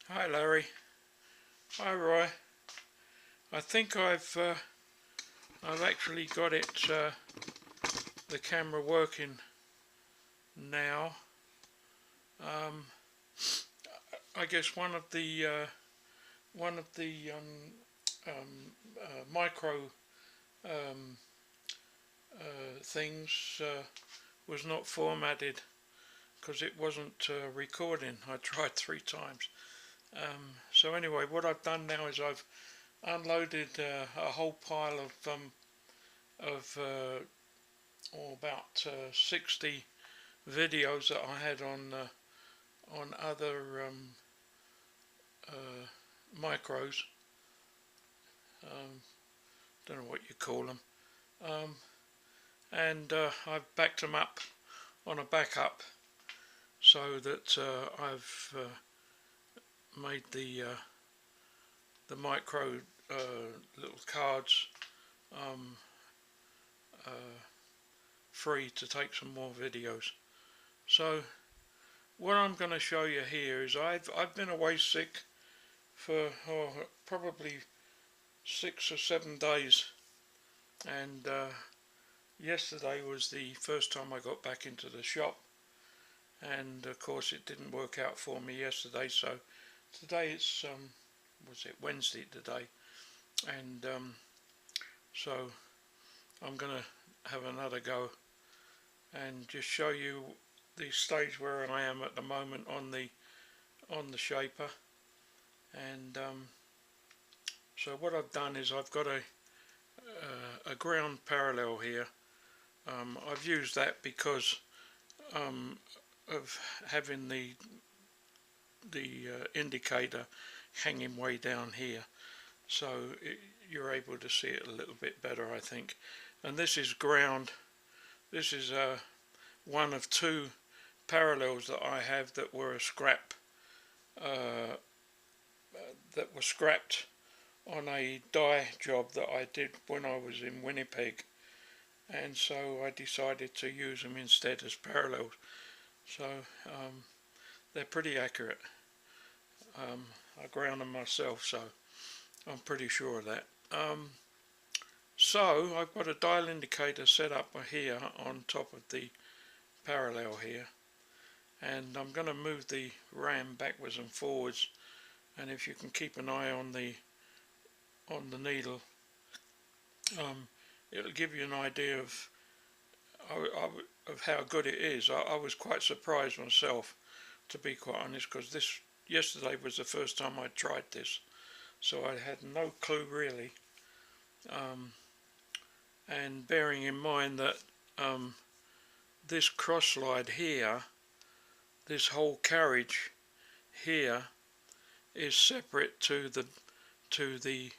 Hi Larry. Hi Roy. I think I've actually got it the camera working now. Um, I guess one of the micro um, things was not formatted because it wasn't recording. I tried 3 times. So anyway, what I've done now is I've unloaded a whole pile of about 60 videos that I had on other micros. Don't know what you call them. And I've backed them up on a backup so that I've made the micro little cards free to take some more videos. So what I'm going to show you here is I've been away sick for probably 6 or 7 days, and yesterday was the first time I got back into the shop, and of course it didn't work out for me yesterday. So today it's was it Wednesday today, and so I'm gonna have another go and just show you the stage where I am at the moment on the shaper. And so what I've done is I've got a ground parallel here. I've used that because of having the indicator hanging way down here, so you're able to see it a little bit better, I think. And this is ground. This is one of 2 parallels that I have that were a scrap that were scrapped on a die job that I did when I was in Winnipeg, and so I decided to use them instead as parallels. So they're pretty accurate. I ground them myself, so I'm pretty sure of that. So I've got a dial indicator set up here on top of the parallel here, and I'm going to move the RAM backwards and forwards, and if you can keep an eye on the needle, it'll give you an idea of how good it is. I was quite surprised myself, to be quite honest, because yesterday was the first time I tried this, so I had no clue really. And bearing in mind that this cross slide here, this whole carriage here, is separate to the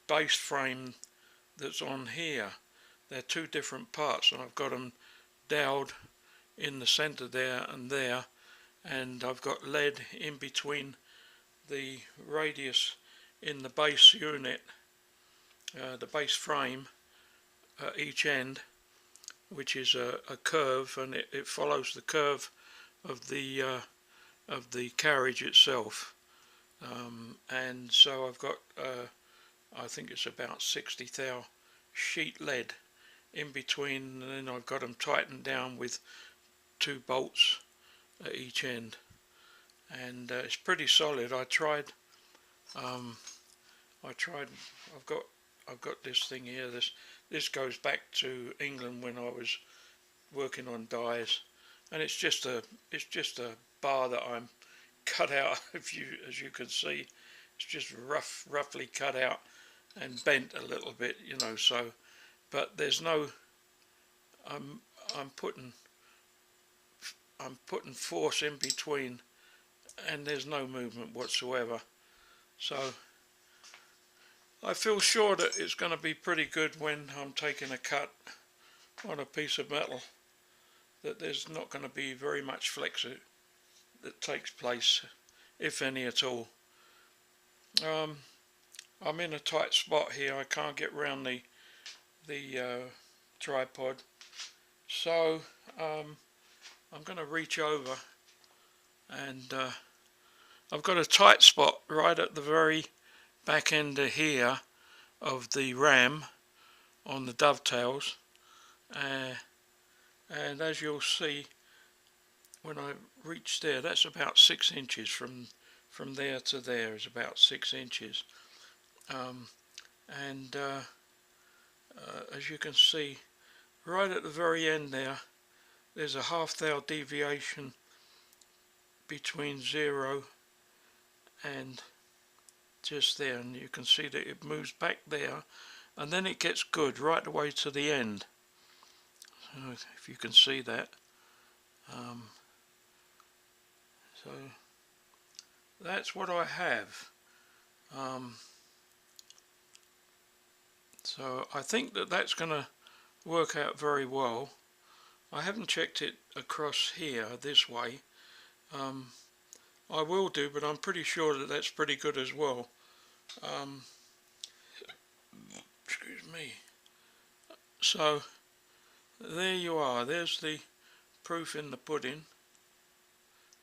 base frame that's on here. They're 2 different parts, and I've got them doweled in the center there, and I've got lead in between the radius in the base unit, the base frame at each end, which is a curve, and it follows the curve of the carriage itself. And so I've got I think it's about 60 thou sheet lead in between, and then I've got them tightened down with 2 bolts at each end, and it's pretty solid. I've got this thing here. This goes back to England when I was working on dies, and it's just a bar that I'm cut out. As you can see, it's just roughly cut out and bent a little bit, you know. So, but there's no I'm putting force in between, and there's no movement whatsoever. So I feel sure that it's going to be pretty good when I'm taking a cut on a piece of metal, that there's not going to be very much flex that takes place, if any at all. I'm in a tight spot here. I can't get round the tripod, so I'm going to reach over, and I've got a tight spot right at the very back end of here of the ram on the dovetails, and as you'll see when I reach there, that's about 6 inches from there to there is about 6 inches, and as you can see right at the very end there's a half thou deviation between 0 and just there, and you can see that it moves back there and then it gets good right the way to the end. So if you can see that, so that's what I have. So I think that that's going to work out very well. I haven't checked it across here this way. I will do, but I'm pretty sure that that's pretty good as well. Excuse me. So there you are, there's the proof in the pudding,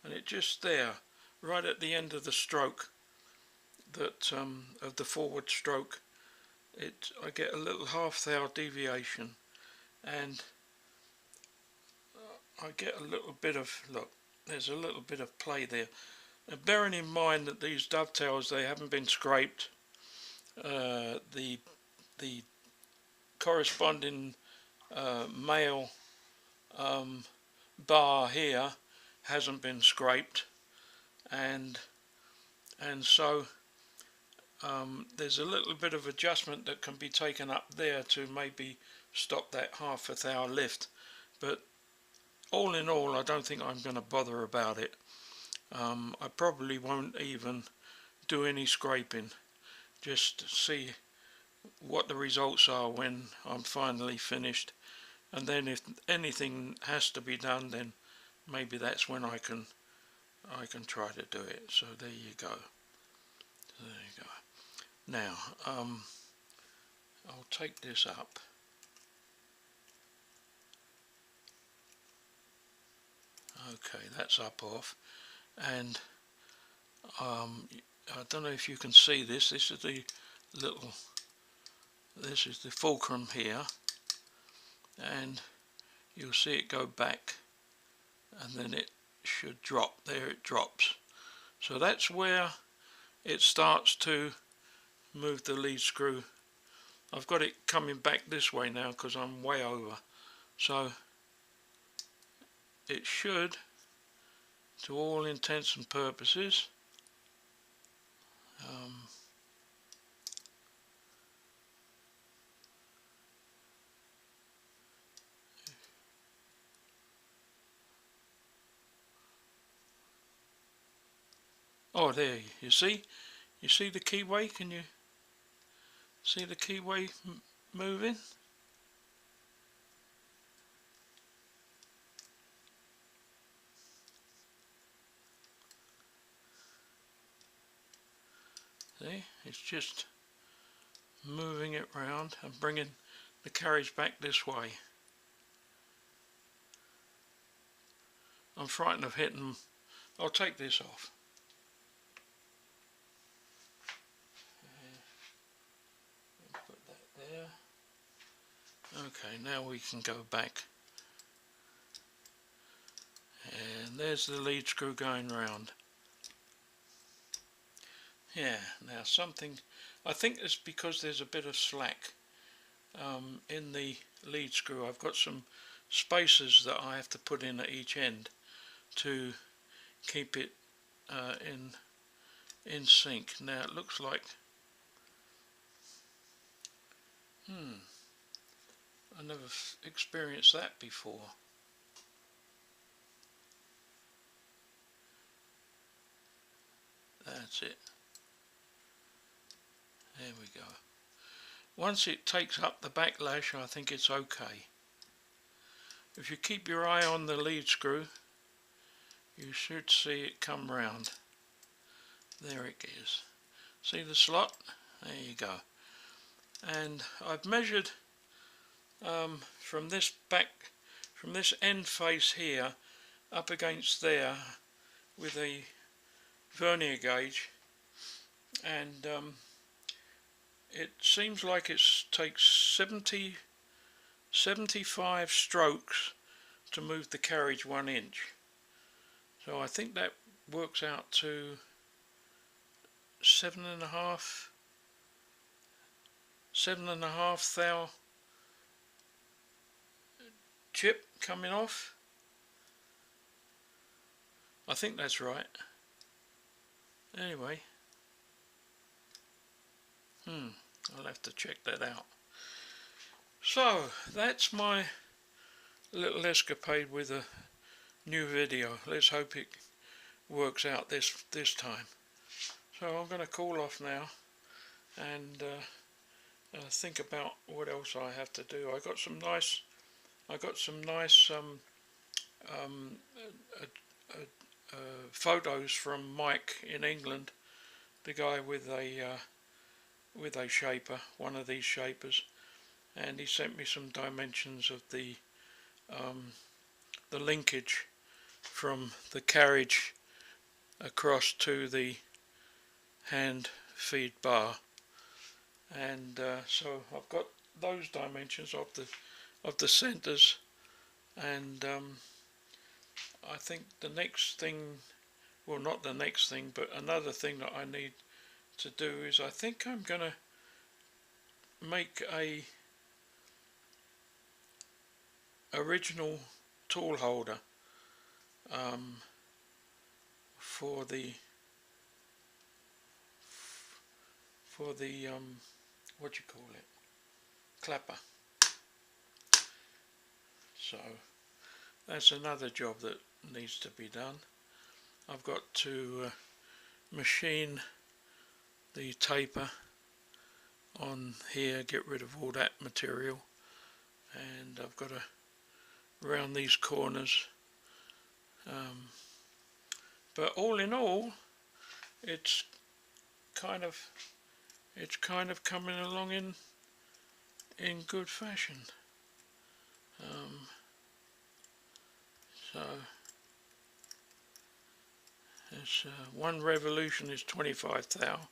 and it just there right at the end of the stroke, that of the forward stroke, I get a little half thou deviation, and I get a little bit of, look, there's a little bit of play there. And bearing in mind that these dovetails, they haven't been scraped, the corresponding male bar here hasn't been scraped, and so there's a little bit of adjustment that can be taken up there to maybe stop that half a thou lift, but all in all I don't think I'm going to bother about it. I probably won't even do any scraping, just see what the results are when I'm finally finished, and then if anything has to be done, then maybe that's when I can try to do it. So there you go. There you go. Now I'll take this up. Okay, that's up off, and I don't know if you can see this. This is the this is the fulcrum here, and you'll see it go back, and then it should drop. There it drops. So that's where it starts to move the lead screw. I've got it coming back this way now because I'm way over. So it should, to all intents and purposes, oh, there, you see the keyway? Can you see the keyway moving? See, it's just moving it round and bringing the carriage back this way. I'm frightened of hitting. I'll take this off. Put that there. Okay, now we can go back. And there's the lead screw going round. Yeah, now something, I think it's because there's a bit of slack in the lead screw. I've got some spacers that I have to put in at each end to keep it in sync. Now it looks like, I never experienced that before. That's it. There we go. Once it takes up the backlash, I think it's okay. If you keep your eye on the lead screw, you should see it come round. There it is. See the slot? There you go. And I've measured from this end face here up against there with a vernier gauge, and it seems like it takes 75 strokes to move the carriage 1 inch. So I think that works out to 7.5 thou chip coming off. I think that's right. Anyway, I'll have to check that out. So that's my little escapade with a new video. Let's hope it works out this time. So I'm going to call off now and think about what else I have to do. I got some nice photos from Mike in England, the guy with a shaper, one of these shapers, and he sent me some dimensions of the linkage from the carriage across to the hand feed bar, and so I've got those dimensions of the centers, and I think the next thing, well, not the next thing, but another thing that I need to do is I think I'm gonna make a original tool holder for the what you call it, clapper. So that's another job that needs to be done. I've got to machine the taper on here, get rid of all that material, and I've got to round these corners, but all in all it's kind of coming along in good fashion. So it's one revolution is 25 thou,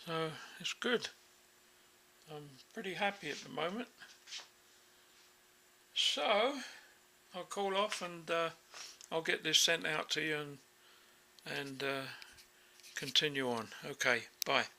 so it's good. I'm pretty happy at the moment. So I'll call off and I'll get this sent out to you and continue on. Okay, bye.